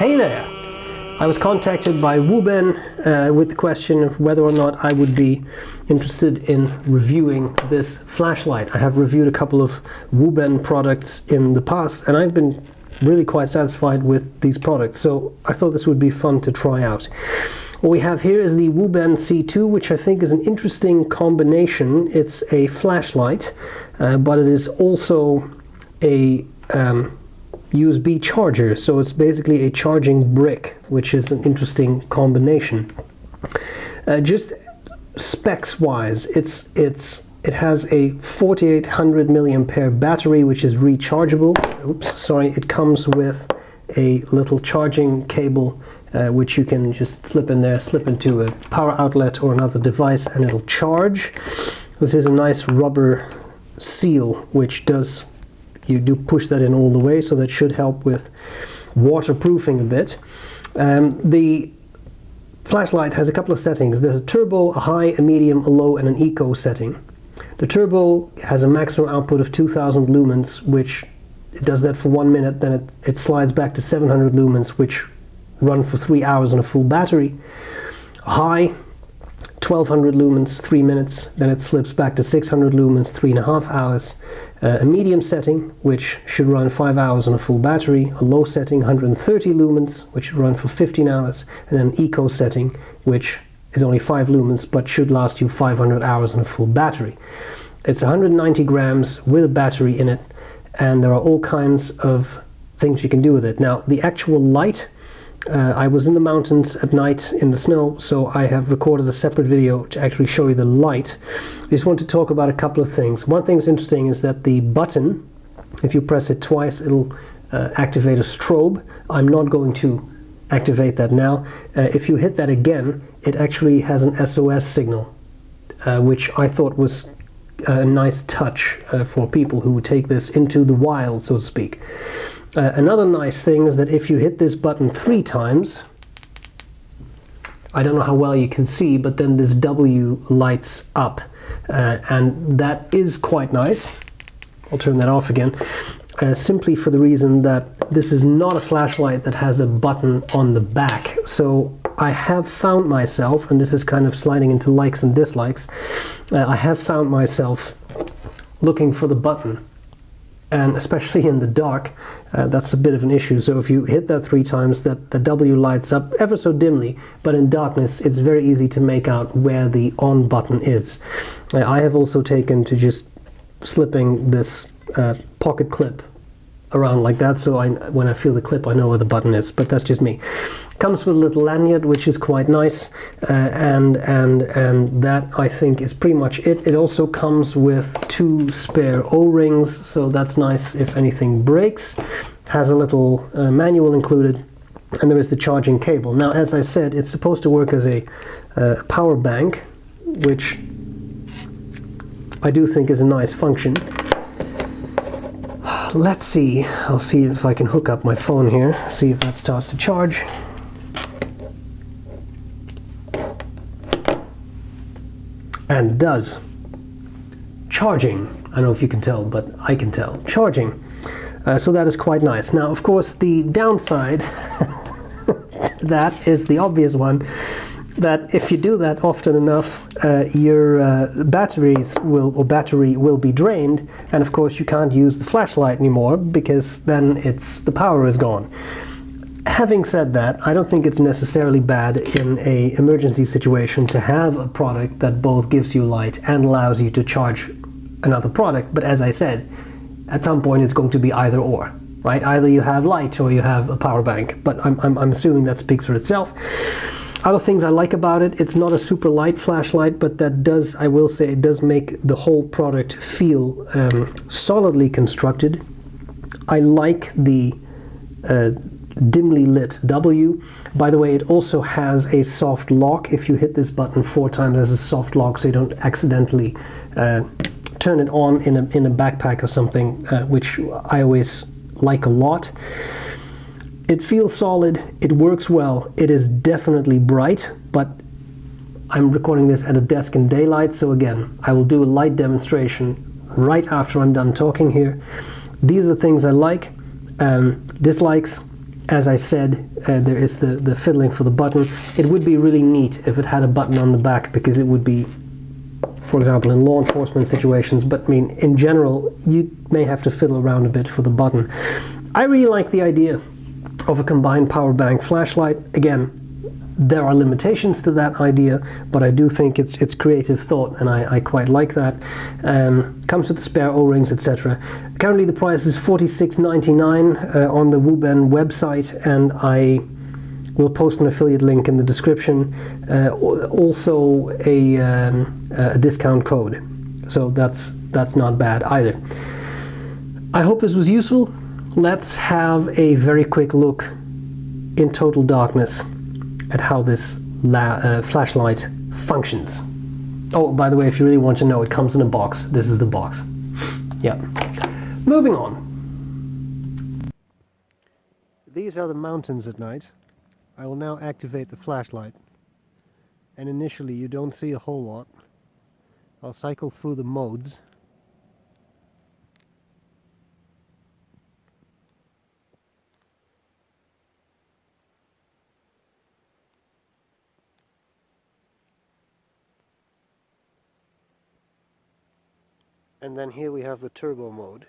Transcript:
Hey there! I was contacted by Wuben with the question of whether or not I would be interested in reviewing this flashlight. I have reviewed a couple of Wuben products in the past and I've been really quite satisfied with these products, so I thought this would be fun to try out. What we have here is the Wuben C2, which I think is an interesting combination. It's a flashlight, but it is also a USB charger, so it's basically a charging brick, which is an interesting combination. Just specs wise, it has a 4800 milliampere battery, which is rechargeable. Oops, sorry, it comes with a little charging cable which you can just slip in there, slip into a power outlet or another device, and it'll charge. This is a nice rubber seal, which does, you do push that in all the way, so that should help with waterproofing a bit. The flashlight has a couple of settings. There's a turbo, a high, a medium, a low, and an eco setting. The turbo has a maximum output of 2000 lumens, which it does that for 1 minute, then it slides back to 700 lumens, which run for 3 hours on a full battery. High, 1200 lumens, 3 minutes, then it slips back to 600 lumens, 3.5 hours. A medium setting, which should run 5 hours on a full battery. A low setting, 130 lumens, which should run for 15 hours. And then an eco setting, which is only 5 lumens, but should last you 500 hours on a full battery. It's 190 grams with a battery in it, and there are all kinds of things you can do with it. Now, the actual light, I was in the mountains at night in the snow, so I have recorded a separate video to actually show you the light. I just want to talk about a couple of things. One thing that's interesting is that the button, if you press it twice, it'll activate a strobe. I'm not going to activate that now. If you hit that again, it actually has an SOS signal, which I thought was a nice touch for people who would take this into the wild, so to speak. Another nice thing is that if you hit this button 3 times, I don't know how well you can see, but then this W lights up, and that is quite nice. I'll turn that off again, simply for the reason that this is not a flashlight that has a button on the back. So I have found myself, and this is kind of sliding into likes and dislikes, I have found myself looking for the button. And especially in the dark, that's a bit of an issue. So if you hit that 3 times, the W lights up ever so dimly, but in darkness it's very easy to make out where the on button is. I have also taken to just slipping this pocket clip around like that, so when I feel the clip I know where the button is, but that's just me. Comes with a little lanyard, which is quite nice, and that I think is pretty much it. It also comes with 2 spare O-rings, so that's nice if anything breaks. Has a little manual included, and there is the charging cable. Now, as I said, it's supposed to work as a power bank, which I do think is a nice function. Let's see, I'll see if I can hook up my phone here, see if that starts to charge. And does. Charging. I don't know if you can tell, but I can tell. Charging. So that is quite nice. Now, of course, the downside to that is the obvious one, that if you do that often enough, your battery will be drained, and of course you can't use the flashlight anymore, because then the power is gone. Having said that, I don't think it's necessarily bad in an emergency situation to have a product that both gives you light and allows you to charge another product, but as I said, at some point it's going to be either or, right? Either you have light or you have a power bank, but I'm assuming that speaks for itself. Other things I like about it, it's not a super light flashlight, but that does, I will say, it does make the whole product feel solidly constructed. I like the dimly lit W. By the way, it also has a soft lock. If you hit this button 4 times, there's a soft lock, so you don't accidentally turn it on in a backpack or something, which I always like a lot. It feels solid, it works well, it is definitely bright, but I'm recording this at a desk in daylight, so again, I will do a light demonstration right after I'm done talking here. These are things I like. Dislikes, as I said, there is the fiddling for the button. It would be really neat if it had a button on the back, because it would be, for example, in law enforcement situations, but I mean, in general, you may have to fiddle around a bit for the button. I really like the idea of a combined power bank flashlight. Again, there are limitations to that idea, but I do think it's creative thought, and I quite like that. Comes with the spare O-rings, etc. Currently the price is $46.99 on the Wuben website, and I will post an affiliate link in the description. Also a discount code, so that's not bad either. I hope this was useful. Let's have a very quick look in total darkness at how this flashlight functions. Oh, by the way, if you really want to know, it comes in a box. This is the box. Yeah. Moving on. These are the mountains at night. I will now activate the flashlight. And initially you don't see a whole lot. I'll cycle through the modes. And then here we have the turbo mode.